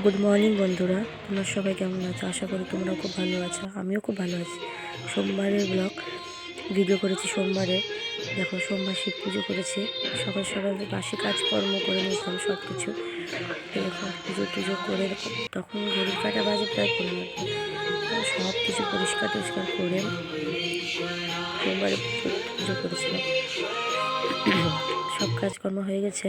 Good morning বন্ধুরা, তোমরা সবাই কেমন আছো? আশা করি তোমরাও খুব ভালো আছো। আমিও খুব ভালো আছি। সোমবারের ব্লগ ভিডিও করেছি সোমবারে। দেখো, সোমবার শিব পুজো করেছি। সকাল সকাল বাসি কাজকর্ম করে নিয়েছিলাম সব কিছু। দেখো, পুজো করে তখন ঘড়ির কাটা বাজে প্রায় 15। সব কিছু পরিষ্কার টরিষ্কার করে সোমবারে পুজো করেছিলাম। সব কাজকর্ম হয়ে গেছে।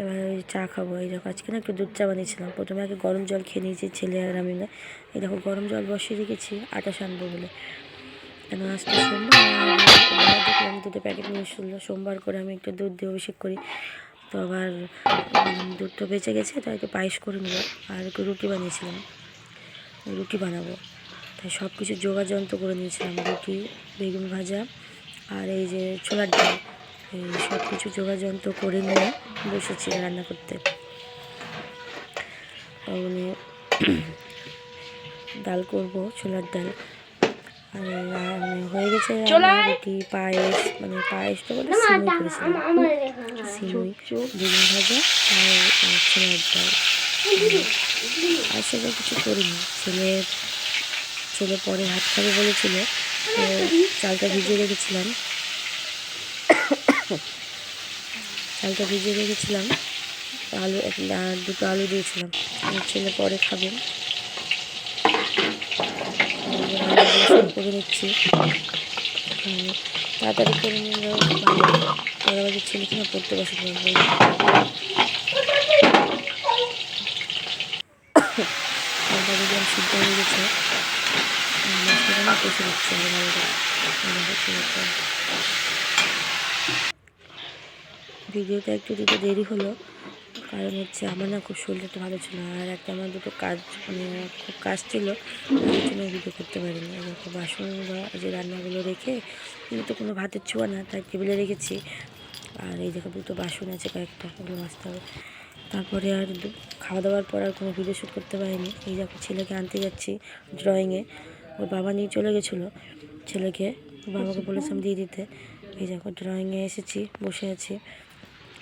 এবার ওই চা খাবো। এই দেখো, আজকে না একটু দুধ চা বানিয়েছিলাম। প্রথমে আগে গরম জল খেয়ে নিয়েছি ছেলে আর আমি না। এই দেখো, গরম জল বসিয়ে রেখেছি আটা সানবো বলে। কেন আজকে সোমবার দেখলাম দুধের প্যাকেট নিয়ে এসেছিলো। সোমবার করে আমি একটু দুধ দিয়ে অভিষেক করি, তো আবার দুধটা বেঁচে গেছে, তাই একটু পায়েস করে নেবো। আর একটু রুটি বানিয়েছিলাম, রুটি বানাবো। তাই সব কিছু যোগাযন্ত্র করে নিয়েছিলাম। রুটি, বেগুন ভাজা আর এই যে ছোলার ডাল, এই সব কিছু যোগাযন্ত্র করে নিয়ে বসেছি রান্না করতে। মানে ডাল করবো, ছোলার ডাল। আর হয়ে গেছে রুটি, পায়েস, মানে পায়েসটা বলে সিমুই করেছিলাম। সিমুই, বেগুন ভাজা আর ছোলার ডাল। আর সেটা কিছু করিনি। ছেলে পরে ভাত খাবে বলেছিল, তো চালটা ভিজিয়ে রেখেছিলাম। আলু, দুটো আলু দিয়েছিলাম। ছেলে পরে খাবে, করে নিচ্ছি। তাড়াতাড়ি করে নিলে ভালো। ছেলে কিনা পড়তে বসে পড়বো। দিলাম, সিদ্ধ হয়ে গেছে। মশলাটা কষে দিচ্ছে ভিডিওটা একটু দিতে দেরি হলো, কারণ হচ্ছে আমার না খুব শরীরটা ভালো ছিল না। আর একটা আমার দুটো কাজ, মানে খুব কাজ ছিল, তার জন্য ভিডিও করতে পারিনি। দেখো, বাসন যে রান্নাগুলো রেখে, কিন্তু কোনো ভাতের ছোঁয়া না, তাই টেবিলে রেখেছি। আর এই দেখো, দুটো বাসন আছে কয়েকটা, ওগুলো মাজতে হবে। তারপরে আর খাওয়া দাওয়ার পর আর কোনো ভিডিও শ্যুট করতে পারিনি। এই দেখো, ছেলেকে আনতে যাচ্ছি ড্রয়িংয়ে। ওর বাবা নিয়ে চলে গেছিলো ছেলেকে, বাবাকে বলেছিলাম দিয়ে দিতে। এই দেখো, ড্রয়িংয়ে এসেছি, বসে আছি।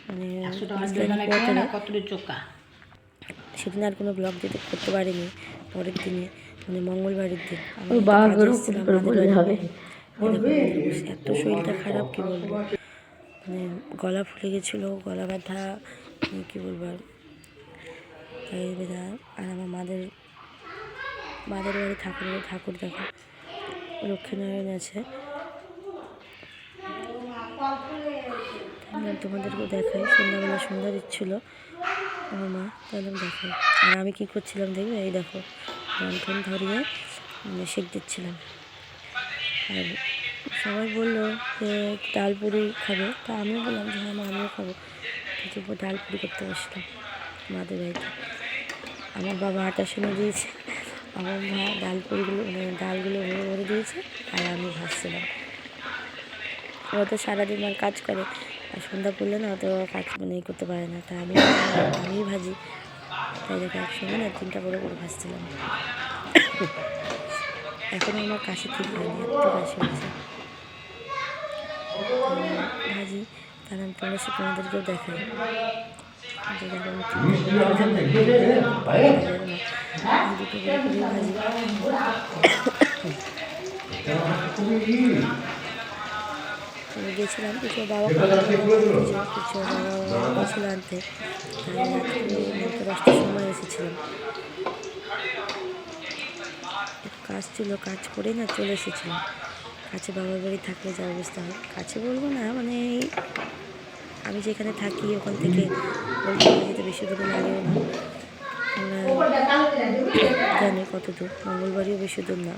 মানে সেদিন আর কোনো ব্লগ করতে পারিনি। পরের দিনে, মানে মঙ্গলবারের দিন এত শরীরটা খারাপ, কি বলবো। মানে গলা ফুলে গেছিলো, গলা ব্যথা, কী বলবো। আর আমার মাদের বাড়ি ঠাকুর দেখো, লক্ষ্মীনারায়ণ আছে। তোমাদেরকেও দেখাই। সন্ধ্যাবেলা সন্ধ্যা দিচ্ছিলো আমার মা, তাহলে দেখাই। আর আমি কী করছিলাম দেখবে, এই দেখো, লণ্ঠন ধরিয়ে সেঁক দিচ্ছিলাম। আর সবাই বললো যে ডাল পুরি খাবে, তা আমিও বললাম যে হ্যাঁ, আমিও খাবো। তবু ডাল পুরি করতে বসলাম মাদের বাড়িতে। আমার বাবা আটা সেনে দিয়েছে, আমার মা ডালগুলো ভরে দিয়েছে, আর আমি ভাজছিলাম। ও তো সারাদিন আর কাজ করে, আর সন্ধ্যা পড়লে না অত কাজ করতে পারে না, তাই আমিই ভাজি। তাই দেখো, একসঙ্গে না 3টা করে ভাজছিলাম। এখন আমার কাশি ঠিক হয়নি, এত কাশি হয়েছে। ভাজি, কারণ তোমাদেরকেও দেখাই। দুটো ভাজি গেছিলাম, কিছু বাবা গেছিল আনতে। রাত্রে 10টার সময় এসেছিলাম। কাজ ছিল, কাজ করেই না চলে এসেছিলাম। কাছে বাবার বাড়ি থাকলে যা অবস্থা হয়, কাছে বলবো না, মানে আমি যেখানে থাকি ওখান থেকে বলতে যেতে বেশি দূরে লাগেও না। জানি কত দূর, মঙ্গলবাড়িও বেশি দূর না।